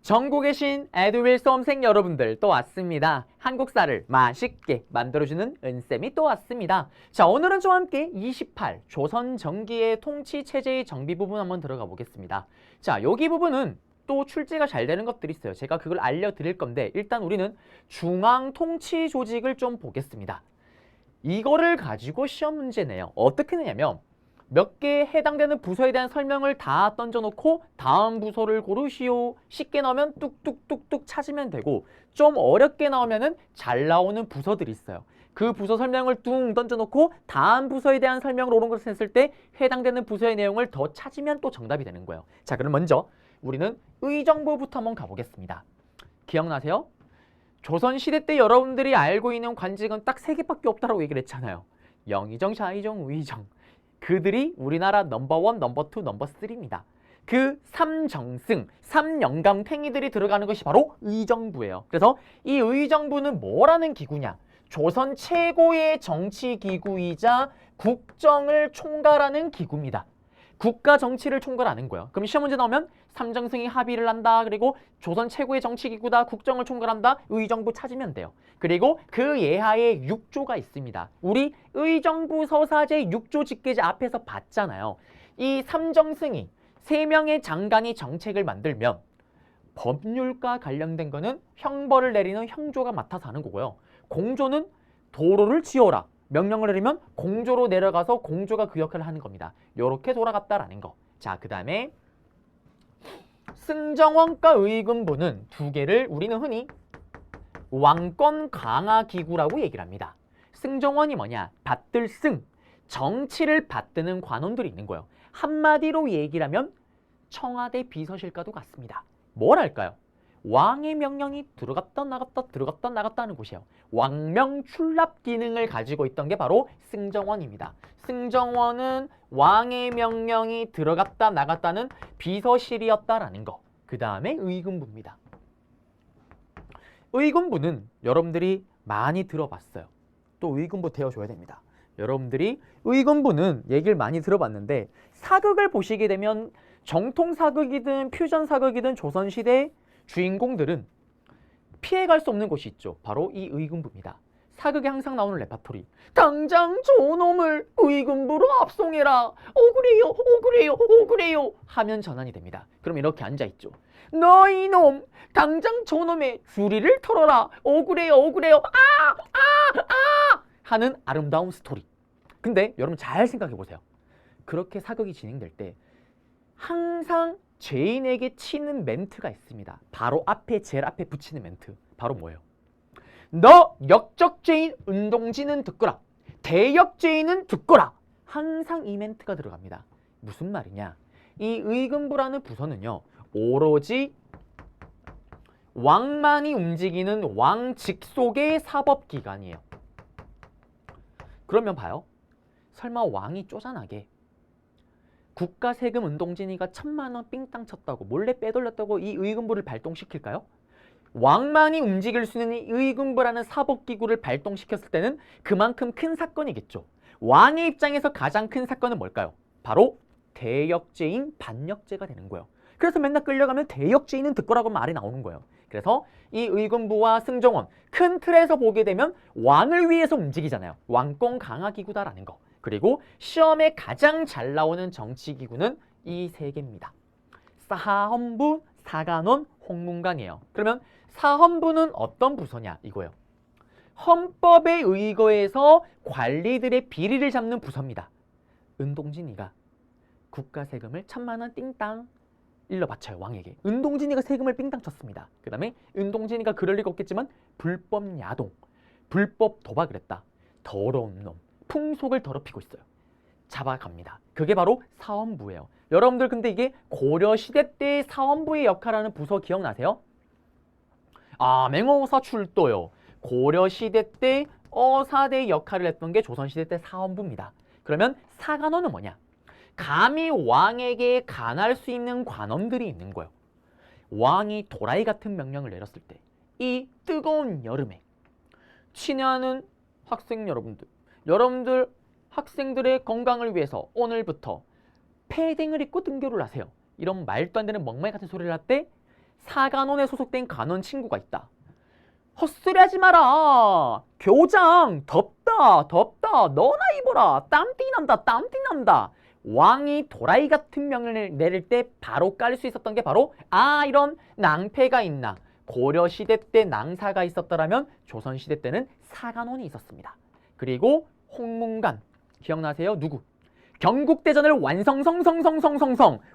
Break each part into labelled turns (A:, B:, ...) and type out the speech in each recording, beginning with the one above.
A: 전국에 계신 에듀윌 수험생 여러분들 또 왔습니다. 한국사를 맛있게 만들어주는 은쌤이 또 왔습니다. 자, 오늘은 저와 함께 28 조선 전기의 통치체제의 정비 부분 한번 들어가 보겠습니다. 자, 여기 부분은 또 출제가 잘 되는 것들이 있어요. 제가 그걸 알려드릴 건데 일단 우리는 중앙 통치 조직을 좀 보겠습니다. 이거를 가지고 시험 문제 내요. 어떻게 내냐면 몇 개 해당되는 부서에 대한 설명을 다 던져놓고 다음 부서를 고르시오. 쉽게 나오면 뚝뚝뚝뚝 찾으면 되고 좀 어렵게 나오면은 잘 나오는 부서들이 있어요. 그 부서 설명을 뚱 던져놓고 다음 부서에 대한 설명을 옳은 것을 했을 때 해당되는 부서의 내용을 더 찾으면 또 정답이 되는 거예요. 자, 그럼 먼저 우리는 의정부부터 한번 가보겠습니다. 기억나세요? 조선시대 때 여러분들이 알고 있는 관직은 딱 3개밖에 없다라고 얘기를 했잖아요. 영의정, 좌의정, 우의정. 그들이 우리나라 넘버1, 넘버2, 넘버3입니다. 그 3정승, 3영감탱이들이 들어가는 것이 바로 의정부예요. 그래서 이 의정부는 뭐라는 기구냐? 조선 최고의 정치기구이자 국정을 총괄하는 기구입니다. 국가 정치를 총괄하는 거예요. 그럼 시험 문제 나오면 삼정승이 합의를 한다. 그리고 조선 최고의 정치기구다. 국정을 총괄한다. 의정부 찾으면 돼요. 그리고 그 예하에 6조가 있습니다. 우리 의정부 서사제 6조 직계제 앞에서 봤잖아요. 이 삼정승이 3명의 장관이 정책을 만들면 법률과 관련된 거는 형벌을 내리는 형조가 맡아서 하는 거고요. 공조는 도로를 지어라. 명령을 내리면 공조로 내려가서 공조가 그 역할을 하는 겁니다. 요렇게 돌아갔다라는 거. 자, 그 다음에 승정원과 의금부는 두 개를 우리는 흔히 왕권 강화 기구라고 얘기를 합니다. 승정원이 뭐냐? 받들 승, 정치를 받드는 관원들이 있는 거예요. 한마디로 얘기를 하면 청와대 비서실과도 같습니다. 뭘 할까요? 왕의 명령이 들어갔다 나갔다 하는 곳이에요. 왕명 출납 기능을 가지고 있던 게 바로 승정원입니다. 승정원은 왕의 명령이 들어갔다 나갔다는 비서실이었다라는 거. 그 다음에 의금부입니다. 의금부는 여러분들이 많이 들어봤어요. 또 의금부 배워줘야 됩니다. 여러분들이 의금부는 얘기를 많이 들어봤는데 사극을 보시게 되면 정통 사극이든 퓨전 사극이든 조선시대 주인공들은 피해갈 수 없는 곳이 있죠. 바로 이 의금부입니다. 사극에 항상 나오는 레파토리. 당장 저놈을 의금부로 압송해라. 억울해요, 억울해요, 억울해요 하면 전환이 됩니다. 그럼 이렇게 앉아있죠. 너 이놈 당장 저놈의 주리를 털어라. 억울해요, 억울해요. 하는 아름다운 스토리. 근데 여러분 잘 생각해보세요. 그렇게 사극이 진행될 때 항상 죄인에게 치는 멘트가 있습니다. 바로 앞에 제일 앞에 붙이는 멘트. 바로 뭐예요? 너 역적죄인 은동지는 듣거라. 대역죄인은 듣거라. 항상 이 멘트가 들어갑니다. 무슨 말이냐? 이 의금부라는 부서는요. 오로지 왕만이 움직이는 왕 직속의 사법기관이에요. 그러면 봐요. 설마 왕이 쪼잔하게 국가 세금 은동진이가 1000만 원 삥땅 쳤다고 몰래 빼돌렸다고 이 의금부를 발동시킬까요? 왕만이 움직일 수 있는 이 의금부라는 사법기구를 발동시켰을 때는 그만큼 큰 사건이겠죠. 왕의 입장에서 가장 큰 사건은 뭘까요? 바로 대역죄인 반역죄가 되는 거예요. 그래서 맨날 끌려가면 대역죄인은 듣거라고 말이 나오는 거예요. 그래서 이 의금부와 승정원 큰 틀에서 보게 되면 왕을 위해서 움직이잖아요. 왕권 강화 기구다라는 거. 그리고 시험에 가장 잘 나오는 정치기구는 이 3개입니다. 사헌부, 사간원, 홍문관이에요. 그러면 사헌부는 어떤 부서냐 이거예요. 헌법에 의거해서 관리들의 비리를 잡는 부서입니다. 은동진이가 국가 세금을 1000만 원 띵땅 일러 바쳐요. 왕에게. 은동진이가 세금을 삥땅 쳤습니다. 그 다음에 은동진이가 그럴 리가 없겠지만 불법 야동, 불법 도박을 했다. 더러운 놈. 풍속을 더럽히고 있어요. 잡아갑니다. 그게 바로 사헌부예요. 여러분들 근데 이게 고려시대 때 사헌부의 역할하는 부서 기억나세요? 아, 맹어사 출도요. 고려시대 때 어사대의 역할을 했던 게 조선시대 때 사헌부입니다. 그러면 사간원은 뭐냐? 감히 왕에게 간할 수 있는 관원들이 있는 거예요. 왕이 도라이 같은 명령을 내렸을 때 이 뜨거운 여름에 친애하는 학생 여러분들 학생들의 건강을 위해서 오늘부터 패딩을 입고 등교를 하세요. 이런 말도 안 되는 멍멍이 같은 소리를 할 때 사간원에 소속된 간원 친구가 있다. 헛소리 하지 마라. 교장 덥다 덥다 너나 입어라. 땀띠 난다 땀띠 난다. 왕이 도라이 같은 명령을 내릴 때 바로 깔 수 있었던 게 바로 이런 낭패가 있나. 고려시대 때 낭사가 있었더라면 조선시대 때는 사간원이 있었습니다. 그리고 홍문관 기억나세요? 누구? 경국대전을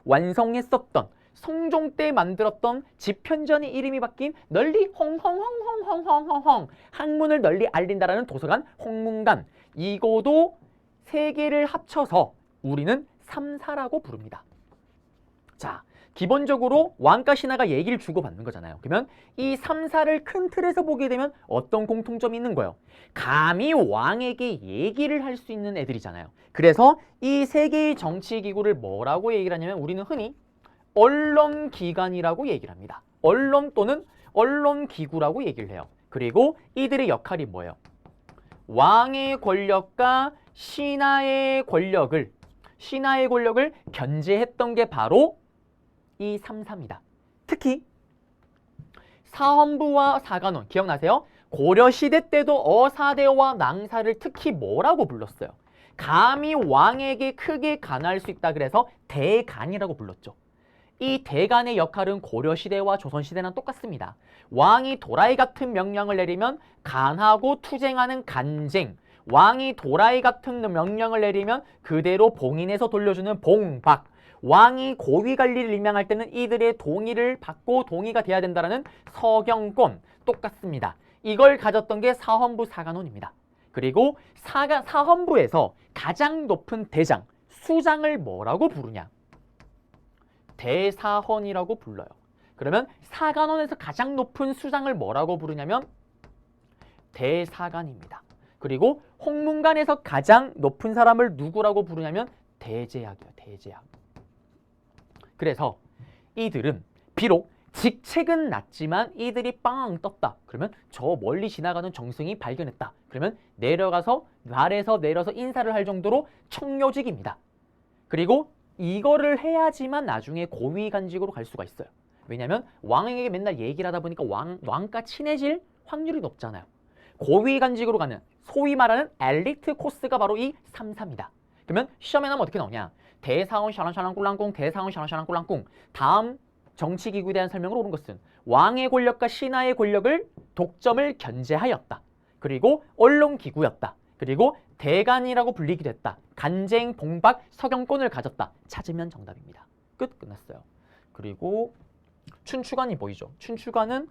A: 완성했었던 성종 때 만들었던 집현전의 이름이 바뀐 널리 홍홍홍홍홍홍홍 학문을 널리 알린다라는 도서관 홍문관. 이거도 세 개를 합쳐서 우리는 삼사라고 부릅니다. 자, 기본적으로 왕과 신하가 얘기를 주고받는 거잖아요. 그러면 이 삼사를 큰 틀에서 보게 되면 어떤 공통점이 있는 거예요? 감히 왕에게 얘기를 할 수 있는 애들이잖아요. 그래서 이 세 개의 정치기구를 뭐라고 얘기를 하냐면 우리는 흔히 언론기관이라고 얘기를 합니다. 언론 또는 언론기구라고 얘기를 해요. 그리고 이들의 역할이 뭐예요? 왕의 권력과 신하의 권력을 견제했던 게 바로 이 삼사입니다. 특히 사헌부와 사간원 기억나세요? 고려시대 때도 어사대와 낭사를 특히 뭐라고 불렀어요? 감히 왕에게 크게 간할 수 있다 그래서 대간이라고 불렀죠. 이 대간의 역할은 고려시대와 조선시대랑 똑같습니다. 왕이 도라이 같은 명령을 내리면 간하고 투쟁하는 간쟁, 왕이 도라이 같은 명령을 내리면 그대로 봉인해서 돌려주는 봉박, 왕이 고위관리를 임명할 때는 이들의 동의를 받고 동의가 돼야 된다는 서경권 똑같습니다. 이걸 가졌던 게 사헌부 사간원입니다. 그리고 사헌부에서 가장 높은 대장, 수장을 뭐라고 부르냐? 대사헌이라고 불러요. 그러면 사간원에서 가장 높은 수장을 뭐라고 부르냐면 대사간입니다. 그리고 홍문관에서 가장 높은 사람을 누구라고 부르냐면 대제학이에요. 대제학. 그래서 이들은 비록 직책은 낮지만 이들이 빵 떴다. 그러면 저 멀리 지나가는 정승이 발견했다. 그러면 내려가서 말에서 내려서 인사를 할 정도로 청료직입니다. 그리고 이거를 해야지만 나중에 고위간직으로 갈 수가 있어요. 왜냐하면 왕에게 맨날 얘기를 하다 보니까 왕과 친해질 확률이 높잖아요. 고위간직으로 가는 소위 말하는 엘리트 코스가 바로 이 삼사입니다. 그러면 시험에 나오면 어떻게 나오냐? 대사원 샤랑샤랑 꿀랑꿍, 대사원 샤랑샤랑 꿀랑꿍. 다음 정치기구에 대한 설명을 옳은 것은 왕의 권력과 신하의 권력을 독점을 견제하였다. 그리고 언론기구였다. 그리고 대간이라고 불리기도 했다. 간쟁, 봉박, 서경권을 가졌다. 찾으면 정답입니다. 끝났어요. 그리고 춘추관이 보이죠? 춘추관은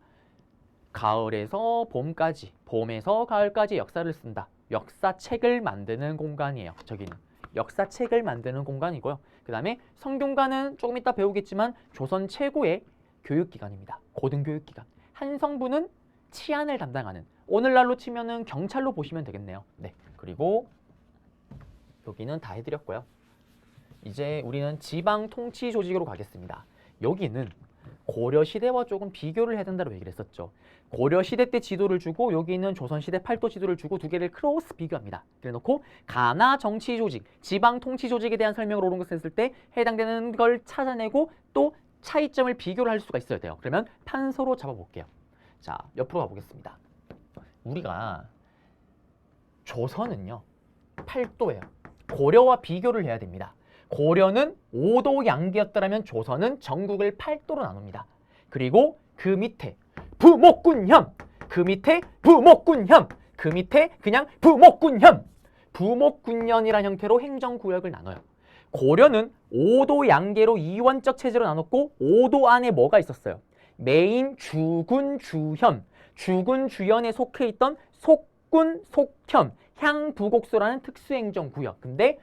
A: 가을에서 봄까지, 봄에서 가을까지 역사를 쓴다. 역사책을 만드는 공간이에요. 저기는 역사책을 만드는 공간이고요. 그 다음에 성균관은 조금 이따 배우겠지만 조선 최고의 교육기관입니다. 고등교육기관. 한성부는 치안을 담당하는, 오늘날로 치면은 경찰로 보시면 되겠네요. 네. 그리고 여기는 다 해드렸고요. 이제 우리는 지방 통치 조직으로 가겠습니다. 여기는 고려시대와 조금 비교를 해야 된다고 얘기를 했었죠. 고려시대 때 지도를 주고 여기 있는 조선시대 팔도 지도를 주고 두 개를 크로스 비교합니다. 그래놓고 가나 정치 조직, 지방 통치 조직에 대한 설명을 옳은 것을 했을 때 해당되는 걸 찾아내고 또 차이점을 비교를 할 수가 있어야 돼요. 그러면 판서로 잡아볼게요. 자, 옆으로 가보겠습니다. 우리가 조선은요, 팔도예요. 고려와 비교를 해야 됩니다. 고려는 5도 양기였더라면 조선은 전국을 8도로 나눕니다. 그리고 그 밑에 부목군현, 그 밑에 부목군현, 그 밑에 그냥 부목군현, 부목군현이라는 형태로 행정구역을 나눠요. 고려는 5도 양계로 이원적 체제로 나눴고 5도 안에 뭐가 있었어요? 메인 주군, 주현, 주군, 주현에 속해 있던 속군, 속현, 향부곡소라는 특수행정구역. 근데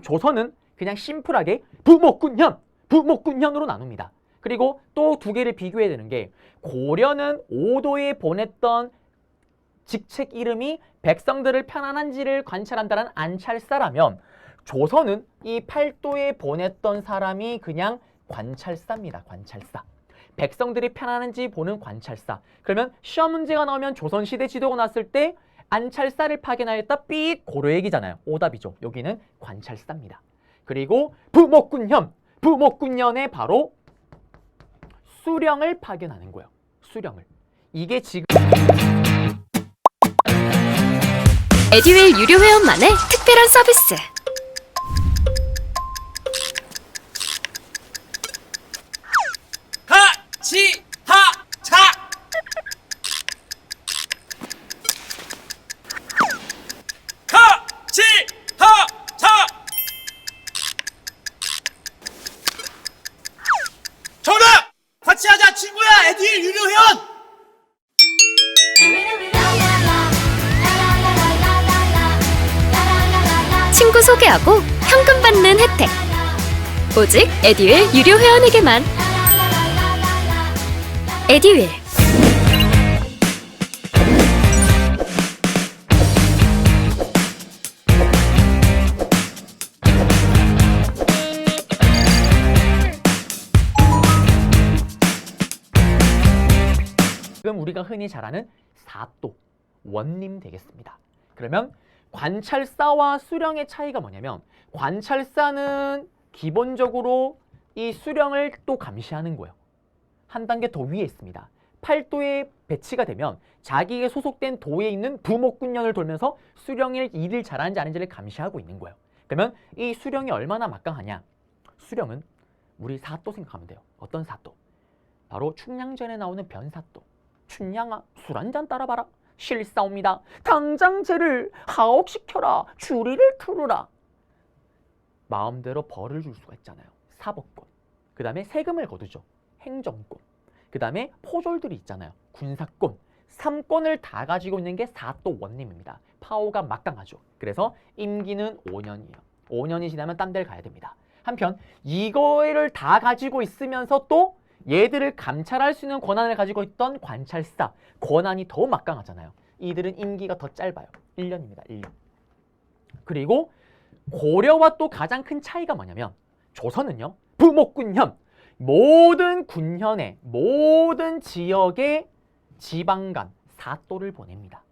A: 조선은 그냥 심플하게 부목군현, 부목군현으로 나눕니다. 그리고 또 두 개를 비교해야 되는 게 고려는 5도에 보냈던 직책 이름이 백성들을 편안한지를 관찰한다는 안찰사라면 조선은 이 8도에 보냈던 사람이 그냥 관찰사입니다. 관찰사. 백성들이 편안한지 보는 관찰사. 그러면 시험 문제가 나오면 조선시대 지도가 났을 때 안찰사를 파견하였다 삑 고려 얘기잖아요. 오답이죠. 여기는 관찰사입니다. 그리고 부목군현, 부목군현에 바로 수령을 파견하는 거예요. 수령을. 이게 지금
B: 에듀윌 유료 회원만의 특별한 서비스.
C: 같이 하자. 같이 하자. 정답! 같이 하자 친구야. 에듀윌 유료 회원.
B: 친구 소개하고 현금 받는 혜택. 오직 에듀윌 유료 회원에게만. 에듀윌.
A: 지금 우리가 흔히 잘 아는 사또, 원님 되겠습니다. 그러면 관찰사와 수령의 차이가 뭐냐면 관찰사는 기본적으로 이 수령을 또 감시하는 거예요. 한 단계 더 위에 있습니다. 팔도에 배치가 되면 자기에 소속된 도에 있는 부목군년을 돌면서 수령이 일을 잘하는지 아닌지를 감시하고 있는 거예요. 그러면 이 수령이 얼마나 막강하냐? 수령은 우리 사또 생각하면 돼요. 어떤 사또? 바로 춘향전에 나오는 변사또. 춘향아, 술 한잔 따라봐라. 실사옵니다. 당장 쟤를 하옥시켜라. 주리를 풀으라. 마음대로 벌을 줄 수가 있잖아요. 사법권. 그 다음에 세금을 거두죠. 행정권. 그 다음에 포졸들이 있잖아요. 군사권. 3권을 다 가지고 있는 게 사또 원님입니다. 파워가 막강하죠. 그래서 임기는 5년이에요. 5년이 지나면 딴 데를 가야 됩니다. 한편 이거를 다 가지고 있으면서 또 얘들을 감찰할 수 있는 권한을 가지고 있던 관찰사, 권한이 더 막강하잖아요. 이들은 임기가 더 짧아요. 1년입니다. 1년. 그리고 고려와 또 가장 큰 차이가 뭐냐면 조선은요. 부목군현, 모든 군현의 모든 지역의 지방간, 사또를 보냅니다.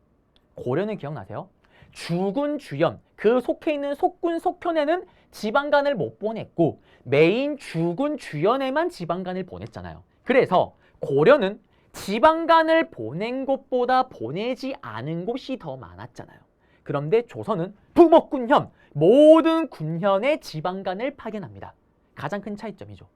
A: 고려는 기억나세요? 주군, 주현, 그 속해 있는 속군, 속현에는 지방간을 못 보냈고 메인 주군, 주현에만 지방간을 보냈잖아요. 그래서 고려는 지방간을 보낸 곳보다 보내지 않은 곳이 더 많았잖아요. 그런데 조선은 부목군현, 모든 군현의 지방간을 파견합니다. 가장 큰 차이점이죠.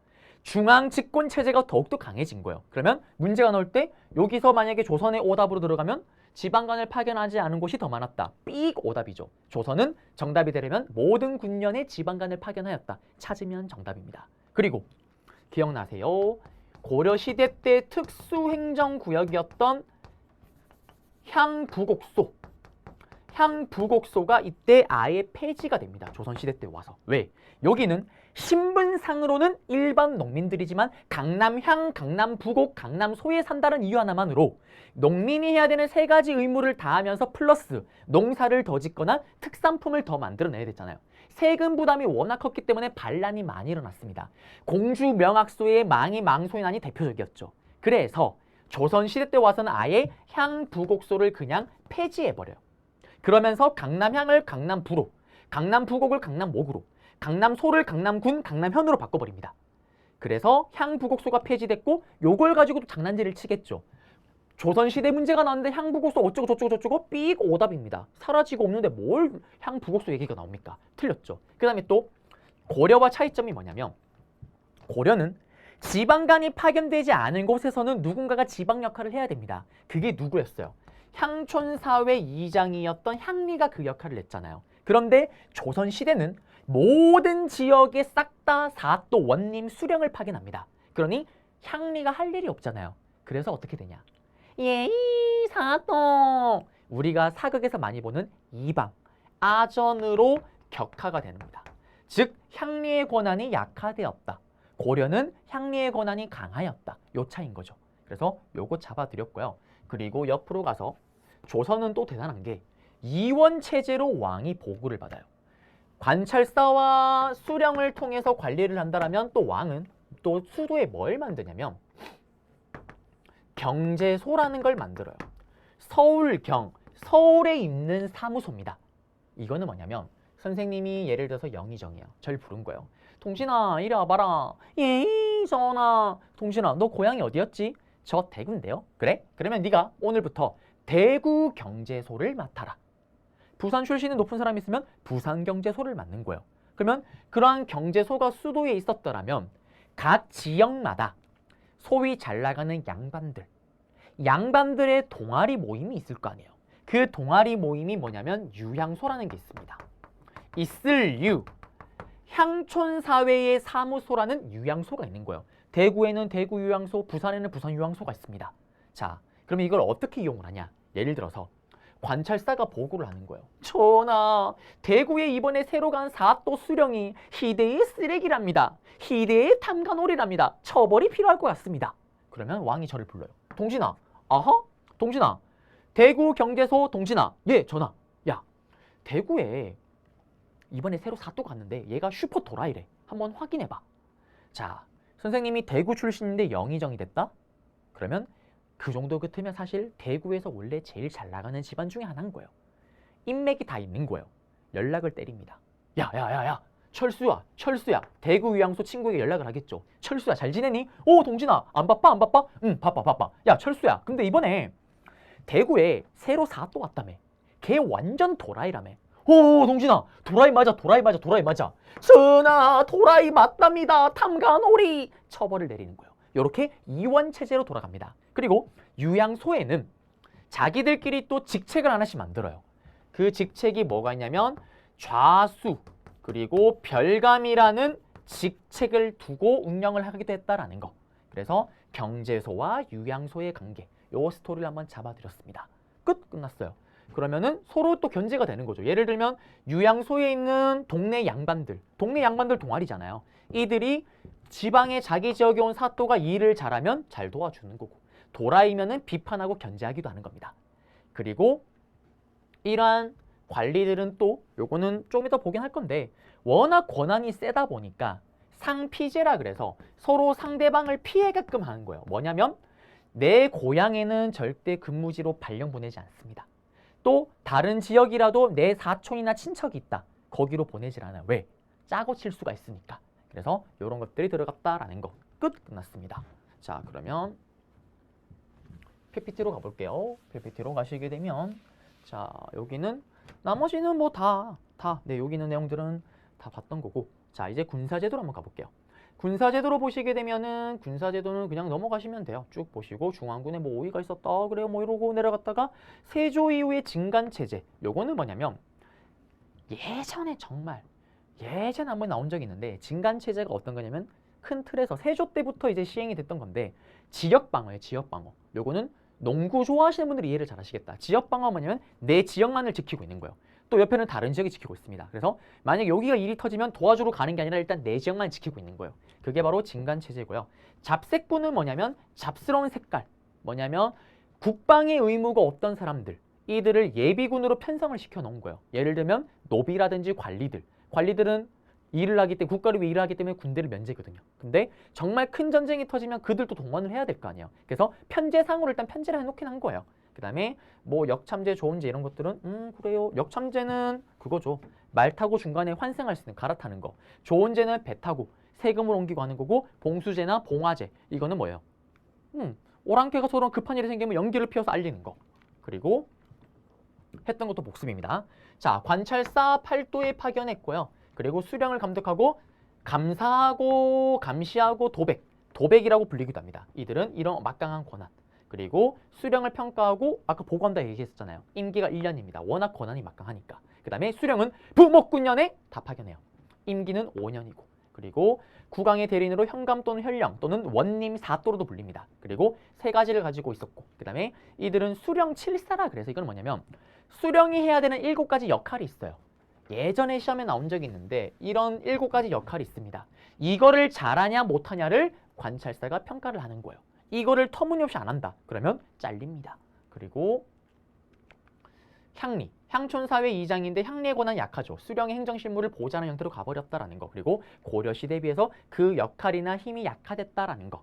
A: 중앙 집권 체제가 더욱더 강해진 거예요. 그러면 문제가 나올 때 여기서 만약에 조선의 오답으로 들어가면 지방간을 파견하지 않은 곳이 더 많았다. 삑 오답이죠. 조선은 정답이 되려면 모든 군년의 지방간을 파견하였다. 찾으면 정답입니다. 그리고 기억나세요? 고려시대 때 특수행정구역이었던 향부곡소. 향부곡소가 이때 아예 폐지가 됩니다. 조선시대 때 와서. 왜? 여기는 신분상으로는 일반 농민들이지만 강남향, 강남부곡, 강남소에 산다는 이유 하나만으로 농민이 해야 되는 3가지 의무를 다하면서 플러스 농사를 더 짓거나 특산품을 더 만들어내야 됐잖아요. 세금 부담이 워낙 컸기 때문에 반란이 많이 일어났습니다. 공주 명학소의 망이 망소인난이 대표적이었죠. 그래서 조선시대 때 와서는 아예 향부곡소를 그냥 폐지해버려요. 그러면서 강남향을 강남부로, 강남부곡을 강남목으로, 강남소를 강남군, 강남현으로 바꿔버립니다. 그래서 향부곡소가 폐지됐고 요걸 가지고도 장난질을 치겠죠. 조선시대 문제가 나왔는데 향부곡소 어쩌고 저쩌고 저쩌고 삑 오답입니다. 사라지고 없는데 뭘 향부곡소 얘기가 나옵니까? 틀렸죠. 그 다음에 또 고려와 차이점이 뭐냐면 고려는 지방간이 파견되지 않은 곳에서는 누군가가 지방 역할을 해야 됩니다. 그게 누구였어요? 향촌사회 이장이었던 향리가 그 역할을 했잖아요. 그런데 조선시대는 모든 지역에 싹 다 사또, 원님, 수령을 파견합니다. 그러니 향리가 할 일이 없잖아요. 그래서 어떻게 되냐? 예이 사또! 우리가 사극에서 많이 보는 이방, 아전으로 격하가 됩니다. 즉 향리의 권한이 약화되었다. 고려는 향리의 권한이 강하였다. 요 차이인 거죠. 그래서 요거 잡아드렸고요. 그리고 옆으로 가서 조선은 또 대단한 게 이원체제로 왕이 보고를 받아요. 관찰사와 수령을 통해서 관리를 한다면 또 왕은 또 수도에 뭘 만드냐면 경제소라는 걸 만들어요. 서울경, 서울에 있는 사무소입니다. 이거는 뭐냐면 선생님이 예를 들어서 영의정이에요. 절 부른 거예요. 동진아 이리 와봐라. 예이 전하. 동진아, 너 고향이 어디였지? 저 대구인데요. 그래? 그러면 네가 오늘부터 대구경제소를 맡아라. 부산 출신이 높은 사람이 있으면 부산경제소를 맡는 거예요. 그러면 그러한 경제소가 수도에 있었더라면 각 지역마다 소위 잘 나가는 양반들의 동아리 모임이 있을 거 아니에요. 그 동아리 모임이 뭐냐면 유향소라는 게 있습니다. 있을 유. 향촌사회의 사무소라는 유향소가 있는 거예요. 대구에는 대구 유향소, 부산에는 부산 유향소가 있습니다. 자, 그러면 이걸 어떻게 이용을 하냐? 예를 들어서 관찰사가 보고를 하는 거예요. 전하, 대구에 이번에 새로 간 사또 수령이 희대의 쓰레기랍니다. 희대의 탐관오리랍니다. 처벌이 필요할 것 같습니다. 그러면 왕이 저를 불러요. 동진아, 아하? 동진아, 대구 경제소 동진아. 예, 전하. 야, 대구에 이번에 새로 사또가 갔는데 얘가 슈퍼 도라이래. 한번 확인해봐. 자, 선생님이 대구 출신인데 영의정이 됐다? 그러면 그 정도 같으면 사실 대구에서 원래 제일 잘 나가는 집안 중에 하나인 거예요. 인맥이 다 있는 거예요. 연락을 때립니다. 야, 철수야. 대구 유향소 친구에게 연락을 하겠죠. 철수야, 잘 지내니? 오, 동진아, 안 바빠? 응, 바빠. 야, 철수야, 근데 이번에 대구에 새로 사또 왔다며. 걔 완전 도라이라며. 오, 동진아, 도라이 맞아. 전하, 도라이 맞답니다. 탐관오리. 처벌을 내리는 거예요. 이렇게 이원체제로 돌아갑니다. 그리고 유향소에는 자기들끼리 또 직책을 하나씩 만들어요. 그 직책이 뭐가 있냐면 좌수 그리고 별감이라는 직책을 두고 운영을 하기도 했다라는 거. 그래서 경제소와 유향소의 관계, 요 스토리를 한번 잡아드렸습니다. 끝났어요. 그러면은 서로 또 견제가 되는 거죠. 예를 들면 유향소에 있는 동네 양반들 동아리잖아요. 이들이 지방에 자기 지역에 온 사또가 일을 잘하면 잘 도와주는 거고, 도라이면은 비판하고 견제하기도 하는 겁니다. 그리고 이러한 관리들은 또 요거는 좀 이따 보긴 할 건데 워낙 권한이 세다 보니까 상피제라 그래서 서로 상대방을 피해게끔 하는 거예요. 뭐냐면 내 고향에는 절대 근무지로 발령 보내지 않습니다. 또 다른 지역이라도 내 사촌이나 친척이 있다. 거기로 보내질 않아요. 왜? 짜고 칠 수가 있으니까. 그래서 이런 것들이 들어갔다라는 거. 끝났습니다. 자, 그러면 PPT로 가볼게요. PPT로 가시게 되면 자, 여기는 나머지는 뭐 네, 여기 있는 내용들은 다 봤던 거고. 자, 이제 군사제도로 한번 가볼게요. 군사제도로 보시게 되면은 군사제도는 그냥 넘어가시면 돼요. 쭉 보시고 중앙군에 뭐 오이가 있었다 그래요 뭐 이러고 내려갔다가 세조 이후의 진간체제. 요거는 뭐냐면 예전에 한번 나온 적이 있는데 진간체제가 어떤 거냐면 큰 틀에서 세조 때부터 이제 시행이 됐던 건데 지역방어예요. 지역방어. 요거는 농구 좋아하시는 분들이 이해를 잘 하시겠다. 지역방어 뭐냐면 내 지역만을 지키고 있는 거예요. 또 옆에는 다른 지역이 지키고 있습니다. 그래서 만약 여기가 일이 터지면 도와주러 가는 게 아니라 일단 내 지역만 지키고 있는 거예요. 그게 바로 진간체제고요. 잡색부는 뭐냐면 잡스러운 색깔. 뭐냐면 국방의 의무가 없던 사람들. 이들을 예비군으로 편성을 시켜 놓은 거예요. 예를 들면 노비라든지 관리들은 일을 하기 때문에 국가를 위해 일을 하기 때문에 군대를 면제거든요. 근데 정말 큰 전쟁이 터지면 그들도 동원을 해야 될 거 아니에요. 그래서 편제상으로 일단 편제를 해놓긴 한 거예요. 그 다음에 뭐 역참제, 조은제 이런 것들은 그래요. 역참제는 그거죠. 말 타고 중간에 환승할 수 있는 갈아타는 거. 조은제는 배 타고 세금을 옮기고 하는 거고, 봉수제나 봉화제 이거는 뭐예요? 오랑캐가 서로 급한 일이 생기면 연기를 피워서 알리는 거. 그리고 했던 것도 복습입니다. 자, 관찰사 8도에 파견했고요. 그리고 수령을 감독하고 감사하고 감시하고 도백이라고 불리기도 합니다. 이들은 이런 막강한 권한. 그리고 수령을 평가하고 아까 보고한다 얘기했었잖아요. 임기가 1년입니다. 워낙 권한이 막강하니까. 그 다음에 수령은 부목군년에 다 파견해요. 임기는 5년이고. 그리고 국왕의 대리인으로 현감 또는 현령 또는 원님 사또로도 불립니다. 그리고 세 가지를 가지고 있었고, 그 다음에 이들은 수령 7사라 그래서 이건 뭐냐면 수령이 해야 되는 7가지 역할이 있어요. 예전에 시험에 나온 적이 있는데 이런 7가지 역할이 있습니다. 이거를 잘하냐 못하냐를 관찰사가 평가를 하는 거예요. 이거를 터무니없이 안 한다. 그러면 잘립니다. 그리고 향리. 향촌사회 이장인데 향리의 권한이 약하죠. 수령의 행정실무를 보좌하는 형태로 가버렸다라는 거. 그리고 고려시대에 비해서 그 역할이나 힘이 약화됐다라는 거.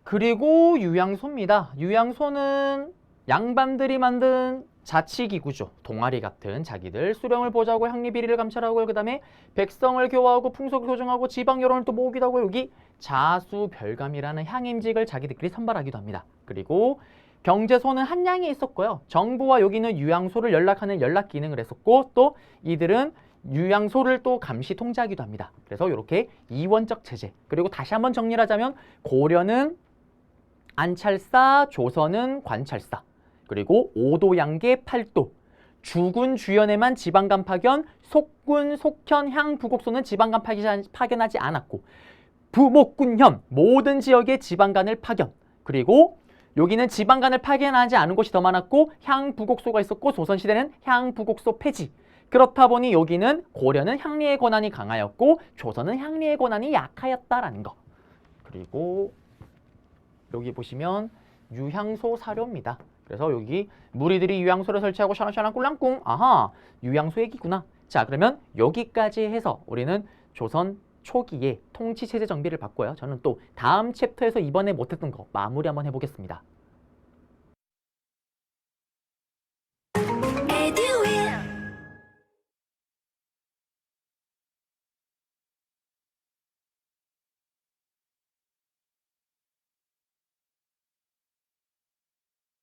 A: 그리고 유향소입니다. 유향소는 양반들이 만든 자치기구죠. 동아리 같은 자기들 수령을 보자고 향리비리를 감찰하고요. 그 다음에 백성을 교화하고 풍속을 교정하고 지방 여론을 또 모으기도 하고 여기 자수별감이라는 향임직을 자기들끼리 선발하기도 합니다. 그리고 경제소는 한양에 있었고요. 정부와 여기는 유양소를 연락하는 연락 기능을 했었고 또 이들은 유양소를 또 감시 통제하기도 합니다. 그래서 이렇게 이원적 체제. 그리고 다시 한번 정리를 하자면 고려는 안찰사, 조선은 관찰사, 그리고 오도양계 팔도, 주군 주연에만 지방간 파견, 속군, 속현, 향, 부곡소는 지방간 파견하지 않았고 부목군현 모든 지역에 지방간을 파견, 그리고 여기는 지방간을 파견하지 않은 곳이 더 많았고 향, 부곡소가 있었고 조선시대는 향, 부곡소 폐지. 그렇다 보니 여기는 고려는 향리의 권한이 강하였고 조선은 향리의 권한이 약하였다라는 거. 그리고 여기 보시면 유향소 사료입니다. 그래서 여기 무리들이 유향소를 설치하고 샤랑샤랑 꿀랑꿍. 아하, 유향소 얘기구나. 자, 그러면 여기까지 해서 우리는 조선 초기에 통치체제 정비를 봤고요. 저는 또 다음 챕터에서 이번에 못했던 거 마무리 한번 해보겠습니다.